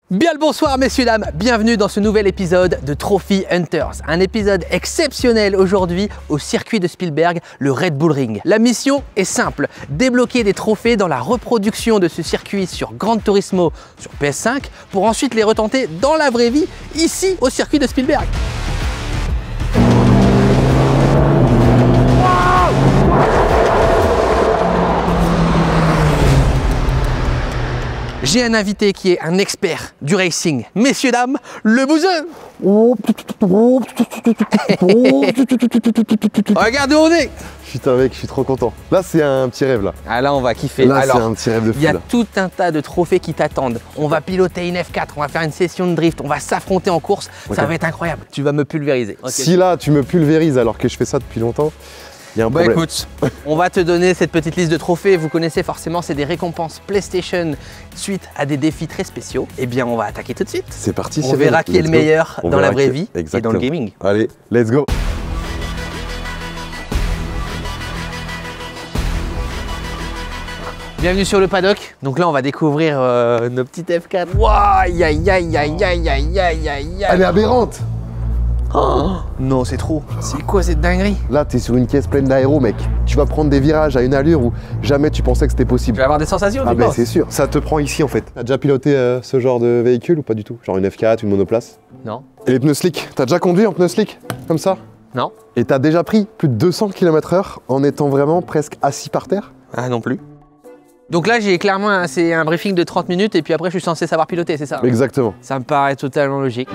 Bien le bonsoir messieurs dames, bienvenue dans ce nouvel épisode de Trophy Hunters. Un épisode exceptionnel aujourd'hui au circuit de Spielberg, le Red Bull Ring. La mission est simple, débloquer des trophées dans la reproduction de ce circuit sur Gran Turismo sur PS5 pour ensuite les retenter dans la vraie vie ici au circuit de Spielberg. J'ai un invité qui est un expert du racing. Messieurs, dames, le bouseux. Regardez où on est. Putain mec, je suis trop content. Là, c'est un petit rêve là. Ah là, on va kiffer. Là, c'est un petit rêve de fou. Il y a là. tout un tas de trophées qui t'attendent. On va piloter une F4, on va faire une session de drift, on va s'affronter en course. Okay. Ça va être incroyable. Tu vas me pulvériser. Okay. Si là, tu me pulvérises alors que je fais ça depuis longtemps, il y a un problème. Écoute, on va te donner cette petite liste de trophées. Vous connaissez forcément, c'est des récompenses PlayStation suite à des défis très spéciaux. Eh bien, on va attaquer tout de suite. C'est parti. On verra qui est le meilleur dans la vraie vie et dans le gaming. Allez, let's go. Bienvenue sur le paddock. Donc là, on va découvrir nos petites F4. Waouh, aïe, aïe, aïe, aïe, aïe, aïe, aïe, aïe. Elle est aberrante. Oh, non, c'est trop. C'est quoi cette dinguerie? Là, t'es sur une caisse pleine d'aéro, mec. Tu vas prendre des virages à une allure où jamais tu pensais que c'était possible. Tu vas avoir des sensations, ah, ben c'est sûr. Ça te prend ici, en fait. T'as déjà piloté ce genre de véhicule ou pas du tout? Genre une F4, une monoplace? Non. Et les pneus slick? T'as déjà conduit en pneus slick? Comme ça? Non. Et t'as déjà pris plus de 200 km/h en étant vraiment presque assis par terre? Ah, non plus. Donc là, j'ai clairement un briefing de 30 minutes et puis après, je suis censé savoir piloter, c'est ça? Exactement. Ça me paraît totalement logique.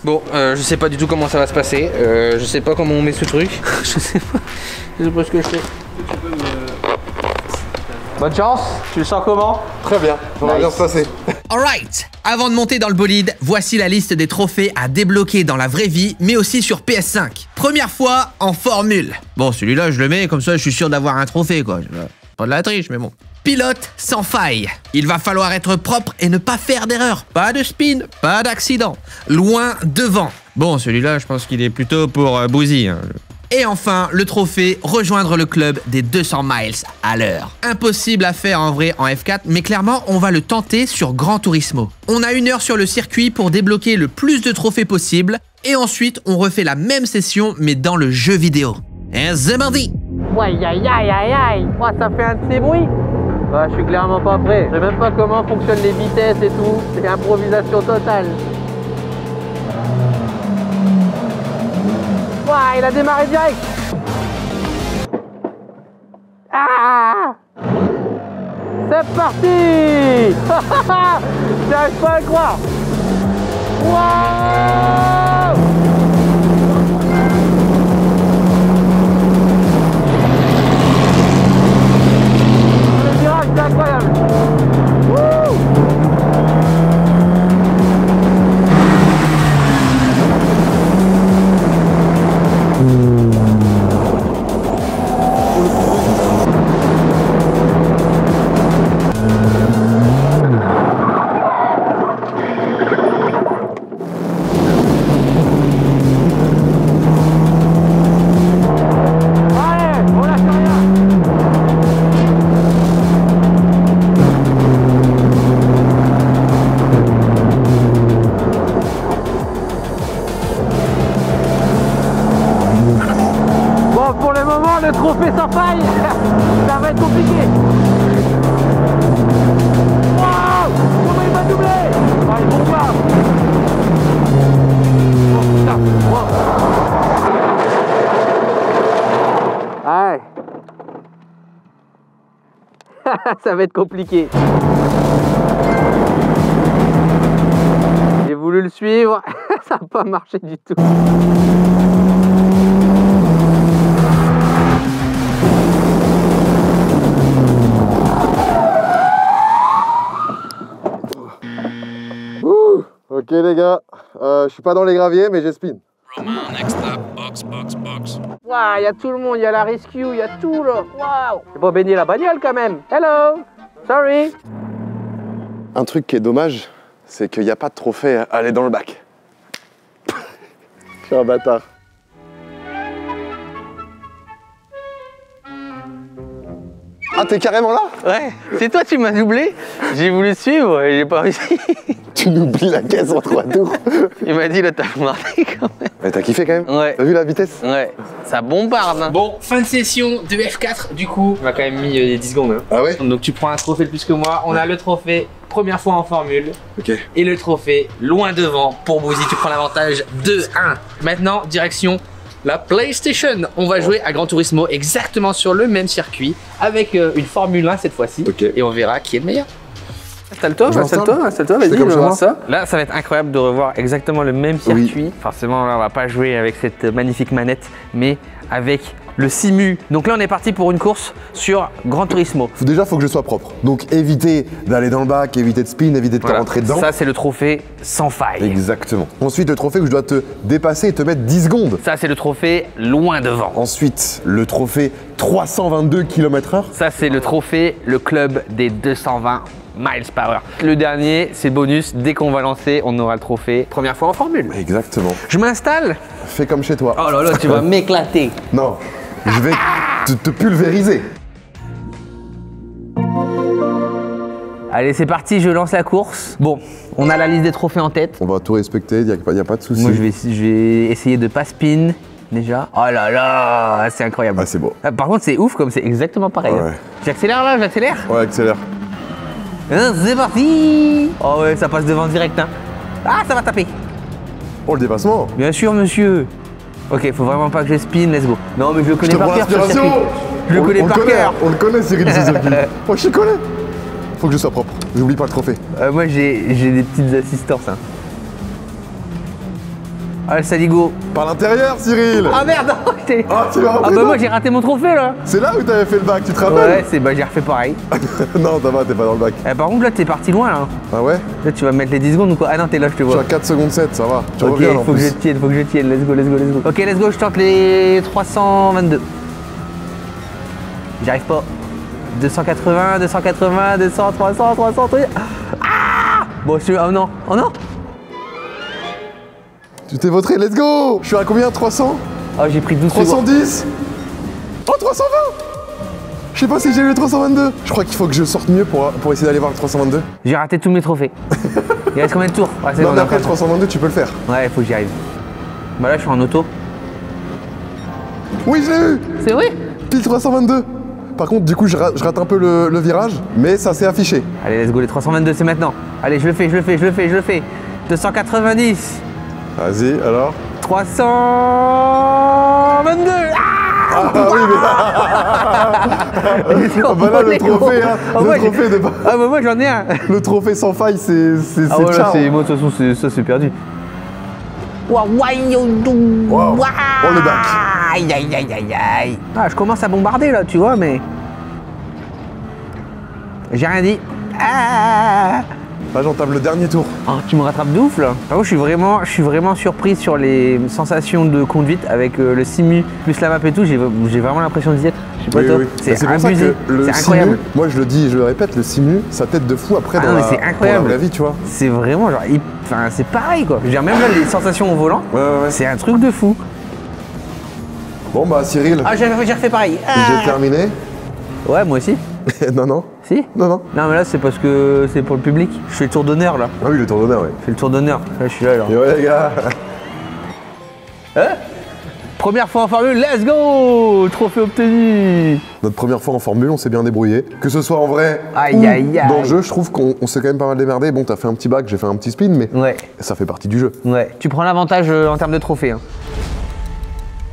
Bon, je sais pas du tout comment ça va se passer. Je sais pas comment on met ce truc. Je sais pas ce que je fais. Bonne chance. Tu le sens comment? Très bien. Ça va bien se passer. Alright, avant de monter dans le bolide, voici la liste des trophées à débloquer dans la vraie vie, mais aussi sur PS5. Première fois en formule. Bon, celui-là, je le mets, comme ça, je suis sûr d'avoir un trophée, quoi. Pas de la triche, mais bon. Pilote sans faille. Il va falloir être propre et ne pas faire d'erreur. Pas de spin, pas d'accident. Loin devant. Bon, celui-là, je pense qu'il est plutôt pour Bouzy. Hein. Et enfin, le trophée, rejoindre le club des 200 miles à l'heure. Impossible à faire en vrai en F4, mais clairement, on va le tenter sur Gran Turismo. On a 1 heure sur le circuit pour débloquer le plus de trophées possible, et ensuite, on refait la même session, mais dans le jeu vidéo. Et c'est mardi. Aïe, aïe, aïe, aïe, aïe. Oh, ça fait un de ces bruits. Bah, je suis clairement pas prêt. Je sais même pas comment fonctionnent les vitesses et tout. C'est improvisation totale. Ouah, il a démarré direct. Ah, c'est parti. J'arrive pas à le croire. Wow. Le virage, c'est incroyable. Wouh. Le trophée sans faille, ça va être compliqué. Waouh, comment il va doubler? Ah, ils vont voir. Oh putain, wow. Ouais. Ça va être compliqué. J'ai voulu le suivre, ça n'a pas marché du tout. Ok les gars, je suis pas dans les graviers mais j'ai spin. Waouh, il y a tout le monde, il y a la rescue, il y a tout là. Waouh. C'est pas baigner la bagnole quand même. Hello, sorry. Un truc qui est dommage, c'est qu'il n'y a pas de trophée à aller dans le bac. Je suis un bâtard. Ah, t'es carrément là? Ouais, c'est toi, tu m'as doublé. J'ai voulu suivre et j'ai pas réussi. Tu nous oublies la caisse en 3 tours. Il m'a dit, là, t'as marqué quand même. Mais t'as kiffé quand même? Ouais. T'as vu la vitesse? Ouais, ça bombarde. Hein. Bon, fin de session de F4, du coup. On a quand même mis 10 secondes. Hein. Ah ouais? Donc tu prends un trophée de plus que moi. On a le trophée première fois en formule. Ok. Et le trophée loin devant pour Bouzy. Tu prends l'avantage 2-1. Maintenant, direction la PlayStation. On va jouer à Gran Turismo exactement sur le même circuit avec une Formule 1 cette fois-ci. Ok. Et on verra qui est le meilleur. Installe-toi, vas-y, comme on va ça. voir ça. Là, ça va être incroyable de revoir exactement le même circuit. Oui. Forcément, là, on va pas jouer avec cette magnifique manette, mais avec le Simu. Donc là, on est parti pour une course sur Gran Turismo. Déjà, faut que je sois propre. Donc, éviter d'aller dans le bac, éviter de spin, éviter de te rentrer dedans. Ça, c'est le trophée sans faille. Exactement. Ensuite, le trophée où je dois te dépasser et te mettre 10 secondes. Ça, c'est le trophée loin devant. Ensuite, le trophée 322 km/h. Ça, c'est le trophée, le club des 220 miles par heure. Le dernier, c'est bonus. Dès qu'on va lancer, on aura le trophée. Première fois en formule. Exactement. Je m'installe. Fais comme chez toi. Oh là là, tu vas m'éclater. Non, je vais te pulvériser. Allez, c'est parti, je lance la course. Bon, on a la liste des trophées en tête. On va tout respecter, il n'y a pas de souci. Moi, je vais essayer de pas spin déjà. Oh là là, c'est incroyable. Ah, c'est beau. Ah, par contre, c'est ouf comme c'est exactement pareil. Ouais. Hein. J'accélère là, j'accélère. Ouais, accélère. Hein, c'est parti. Oh ouais, ça passe devant direct. Hein. Ah, ça va taper. Oh, le dépassement. Bien sûr, monsieur. Ok, faut vraiment pas que je spin, let's go. Non, mais je le connais Je te par prends cœur. ce l'inspiration. circuit. Je le connais par cœur. On le connaît, Cyril, ce circuit. Moi, je le connais. Faut que je sois propre. J'oublie pas le trophée. Moi, j'ai des petites assistances. Hein. Ah, le Saligo. Par l'intérieur, Cyril. Ah merde. Ah, tu vas Ah rentrer bah moi dedans. j'ai raté mon trophée là. C'est là où t'avais fait le bac, tu te rappelles? Ouais, j'ai refait pareil. Non, ça va, t'es pas dans le bac. Par contre là t'es parti loin là. Ah ouais? Là tu vas mettre les 10 secondes ou quoi? Ah non t'es là je te Je suis vois. à 4 secondes 7, ça va. Tu Ok, reviens en faut que plus. je tienne, let's go, let's go, let's go. Ok let's go, je tente les 322. J'y arrive pas. 280, 280, 200, 300, 300, 300. Ah bon je suis... Oh non, oh non. Tu t'es vautré, let's go. Je suis à combien? 300? Oh j'ai pris 12 secondes. 310? Oh, 320? Je sais pas si j'ai eu le 322. Je crois qu'il faut que je sorte mieux pour essayer d'aller voir le 322. J'ai raté tous mes trophées. Il reste combien de tours? Ah, c'est Non, bon, mais on a après le pas- 322, tu peux le faire. Ouais, il faut que j'y arrive. Bah là je suis en auto. Oui, je l'ai eu. C'est vrai? Pile 322. Par contre, du coup, je rate un peu le virage, mais ça s'est affiché. Allez, let's go, les 322, c'est maintenant. Allez, je le fais. 290. Vas-y, alors. 322. Ah oui, mais ah bah là, le trophée, hein, le trophée de... Ah bah moi j'en ai un. Le trophée sans faille, c'est Ah ouais, là, ciao. moi de toute façon, ça c'est perdu. Wow. Oh, le bac. Aïe, aïe, aïe, aïe, aïe. Ah, je commence à bombarder là, tu vois, mais... J'ai rien dit. Ah. Là, j'entame le dernier tour. Oh, tu me rattrapes de ouf là. Par contre, je suis vraiment surpris sur les sensations de conduite avec le Simu plus la map et tout. J'ai vraiment l'impression d'y être. Je sais pas toi. Mais C'est pour ça abusé. que le C'est Simu, incroyable. moi je le dis, je le répète, le Simu, sa tête de fou après Ah dans, non, mais la, c'est dans la incroyable. vraie vie, tu vois. C'est vraiment genre, enfin c'est pareil quoi. Je veux dire, même là les sensations au volant, Ouais. c'est un truc de fou. Bon bah Cyril, Ah j'ai refait pareil. j'ai terminé. Ouais moi aussi. Non. Si. Non. Non mais là c'est parce que c'est pour le public. Je fais le tour d'honneur là. Ah oui, le tour d'honneur, ouais. Je fais le tour d'honneur. Là je suis là genre. Et ouais les gars. Première fois en formule, let's go. Trophée obtenu. Notre première fois en Formule, on s'est bien débrouillé. Que ce soit en vrai Aïe, ou aïe, aïe. dans le jeu, je trouve qu'on s'est quand même pas mal démerdé. Bon, t'as fait un petit bac, j'ai fait un petit spin, mais Ouais. ça fait partie du jeu. Ouais. Tu prends l'avantage en termes de trophées. Hein.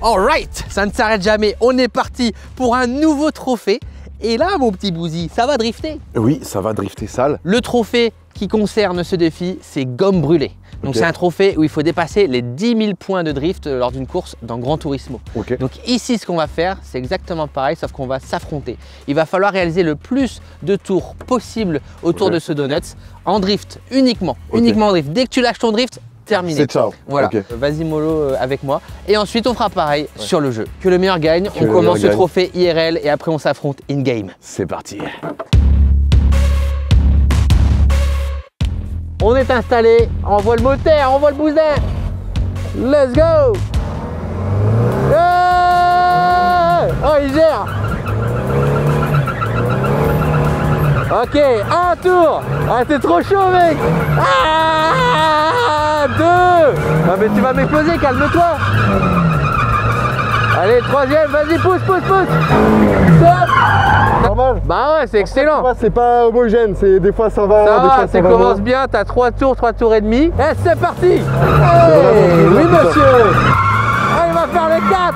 Alright, ça ne s'arrête jamais. On est parti pour un nouveau trophée. Et là, mon petit Bouzy, ça va drifter. Oui, ça va drifter sale. Le trophée qui concerne ce défi, c'est gomme brûlée. Donc Ok. c'est un trophée où il faut dépasser les 10 000 points de drift lors d'une course dans Gran Turismo. Ok. Donc ici, ce qu'on va faire, c'est exactement pareil, sauf qu'on va s'affronter. Il va falloir réaliser le plus de tours possible autour Ok. de ce donut en drift uniquement. Ok. Uniquement en drift. Dès que tu lâches ton drift, terminé. C'est ciao. Voilà, Ok. vas-y mollo avec moi. Et ensuite, on fera pareil sur le jeu. Que le meilleur gagne. Que On le commence meilleur ce gagne. trophée IRL et après on s'affronte in-game. C'est parti. On est installé, on voit le moteur, on voit le booster. Let's go. Yeah. Oh, il gère. Ok, un tour. Ah, t'es trop chaud, mec. Ah, 2. Ah, mais tu vas m'exploser, calme-toi. Allez, troisième, vas-y, pousse. Stop. Normal. Bah ouais, c'est excellent. C'est pas homogène, des fois ça va, Ça des va, fois tu ça va commences moins. bien, t'as 3 tours et demi. Et c'est parti. Hey, vraiment oui, bien, monsieur. Ah, il va faire les 4.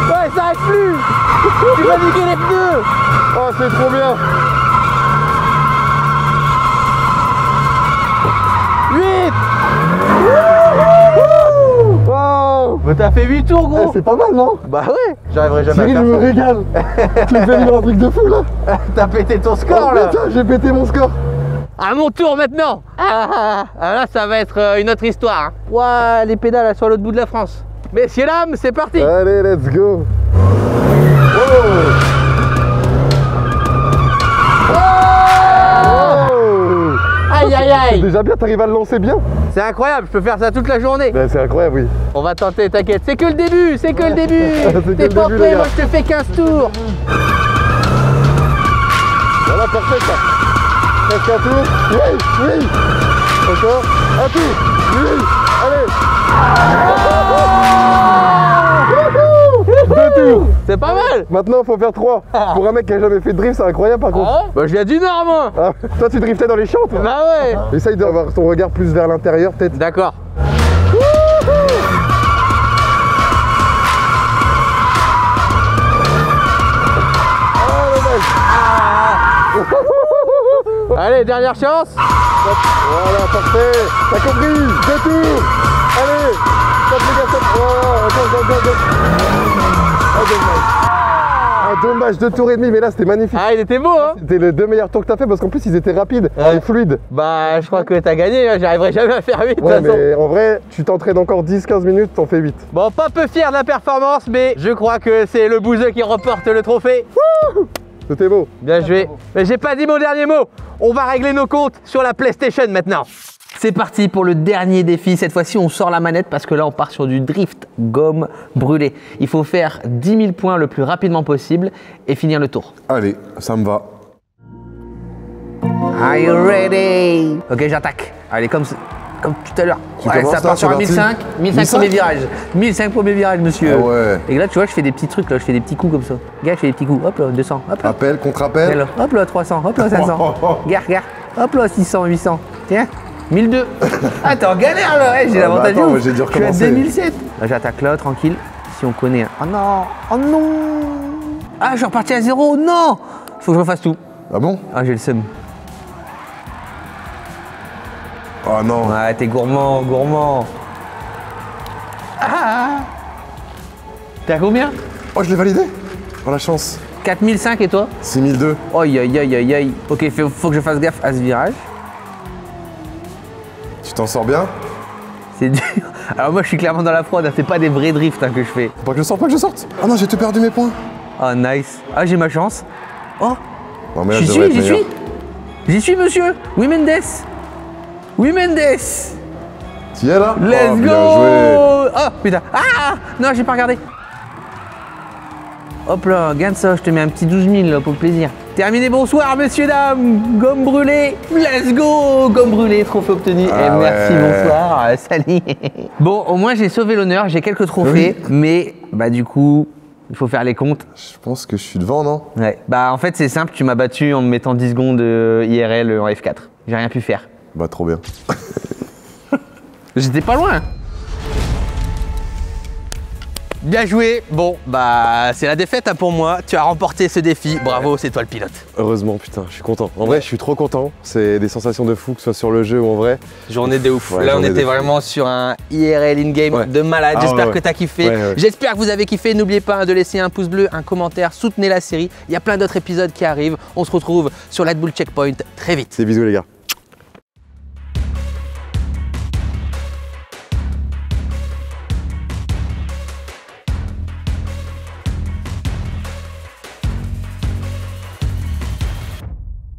Ouais, ça arrête plus. Tu vas niquer les pneus. Oh, c'est trop bien. 8. Wow. Mais t'as fait 8 tours, Eh, gros. c'est pas mal, non? Bah ouais, j'arriverai jamais Cyril, à je me faire régale. Tu me fais vivre un truc de fou, là. ça. T'as pété ton Oh, score, là. putain, j'ai pété mon score. À mon tour maintenant. Là, ça va être une autre histoire. Hein. Ouah, les pédales, elles sont à l'autre bout de la France. Messieurs, dames, c'est parti. Allez, let's go. Oh. Aïe, aïe, C'est aïe. déjà bien, t'arrives à le lancer bien. C'est incroyable, je peux faire ça toute la journée. Ben, c'est incroyable, oui. On va tenter, t'inquiète. C'est que le début, c'est que le début. C'est que T'es le pas début, prêt, les moi gars. je te fais 15 tours. Voilà, parfait, ça. Presque un tour. Oui. Encore. Un tour. Oui. Allez. Deux tours. C'est pas mal. Maintenant, il faut faire 3. Pour un mec qui a jamais fait de drift, c'est incroyable par contre. Bah je viens du Nord, moi. Ah, toi, tu driftais dans les champs, toi. Bah ouais. Essaye d'avoir ton regard plus vers l'intérieur, peut-être. D'accord. Allez, dernière chance. Voilà, parfait. T'as compris. 2 tours. Allez. Stop, les gars, stop. Voilà, attends. Ah, dommage. Ah, dommage, 2 tours et demi, mais là, c'était magnifique. Ah, il était beau, hein. C'était les 2 meilleurs tours que t'as fait parce qu'en plus, ils étaient rapides Ouais. et fluides. Bah, je crois que t'as gagné, hein. J'arriverai jamais à faire 8 de toute Ouais, façon. mais en vrai, tu t'entraînes encore 10-15 minutes, t'en fais 8. Bon, pas peu fier de la performance, mais je crois que c'est le bouseux qui remporte le trophée. C'était beau. Bien joué. Mais j'ai pas dit mon dernier mot. On va régler nos comptes sur la PlayStation maintenant. C'est parti pour le dernier défi. Cette fois-ci, on sort la manette parce que là, on part sur du drift gomme brûlée. Il faut faire 10 000 points le plus rapidement possible et finir le tour. Allez, ça me va. Are you ready? Ok, j'attaque. Allez, comme tout à l'heure. Tu Ouais, commences ça là, part sur c'est un parti. 1005. 1005 premier virage. 1005 premier virage, monsieur. Ah ouais. Et là, tu vois, je fais des petits trucs, là. Je fais des petits coups comme ça. Gars, je fais des petits coups. Hop là, 200. Hop là. Appel, contre-appel. Regarde là. Hop là, 300. Hop là, 500. Regarde. Hop là, 600, 800. Tiens. 1002. Ah, t'es en galère là. Ouais, j'ai Ah, l'avantage bah attends, de moi, ouf. j'ai dû Je suis à recommencer. 2007. Là, j'attaque là, tranquille. Si on connaît. Oh non. Oh non. Ah, je suis reparti à 0. Non. Faut que je refasse tout. Ah bon? Ah, j'ai le seum. Oh non. Ouais, t'es gourmand. Ah. T'es à combien? Oh, je l'ai validé? Oh, la chance. 4005 et toi? 6002. Aïe aïe aïe aïe aïe. Ok, faut que je fasse gaffe à ce virage. Tu t'en sors bien? C'est dur. Alors moi je suis clairement dans la fraude, hein. C'est pas des vrais drifts hein, que je fais. Faut pas que je sorte. Oh non, j'ai tout perdu mes points. Oh nice. Ah j'ai ma chance. Oh, Non, mais là, j'y je devrais suis, être meilleur. J'y suis monsieur. Oui Mendes. Tu y es là? Let's Oh, go. bien joué. Oh putain. Ah non, j'ai pas regardé. Hop là, regarde ça, je te mets un petit 12 000 là, pour le plaisir. Terminé, bonsoir messieurs, dames. Gomme brûlée, let's go. Gomme brûlée, trophée obtenu. Ah Et merci, ouais. bonsoir, salut. Bon, au moins j'ai sauvé l'honneur, j'ai quelques trophées, mais bah du coup, il faut faire les comptes. Je pense que je suis devant, non? Ouais, bah en fait c'est simple, tu m'as battu en me mettant 10 secondes IRL en F4. J'ai rien pu faire. Bah, trop bien. J'étais pas loin. Bien joué. Bon, bah c'est la défaite hein, pour moi. Tu as remporté ce défi. Bravo, c'est toi le pilote. Heureusement, putain, je suis content. En vrai, je suis trop content. C'est des sensations de fou, que ce soit sur le jeu ou en vrai. Journée de ouf. Ouais, Là, on journée de était fou. vraiment sur un IRL in-game Ouais. de malade. Ah, J'espère ouais, que tu as kiffé. Ouais. J'espère que vous avez kiffé. N'oubliez pas hein, de laisser un pouce bleu, un commentaire. Soutenez la série. Il y a plein d'autres épisodes qui arrivent. On se retrouve sur Red Bull Checkpoint très vite. C'est bisous, les gars.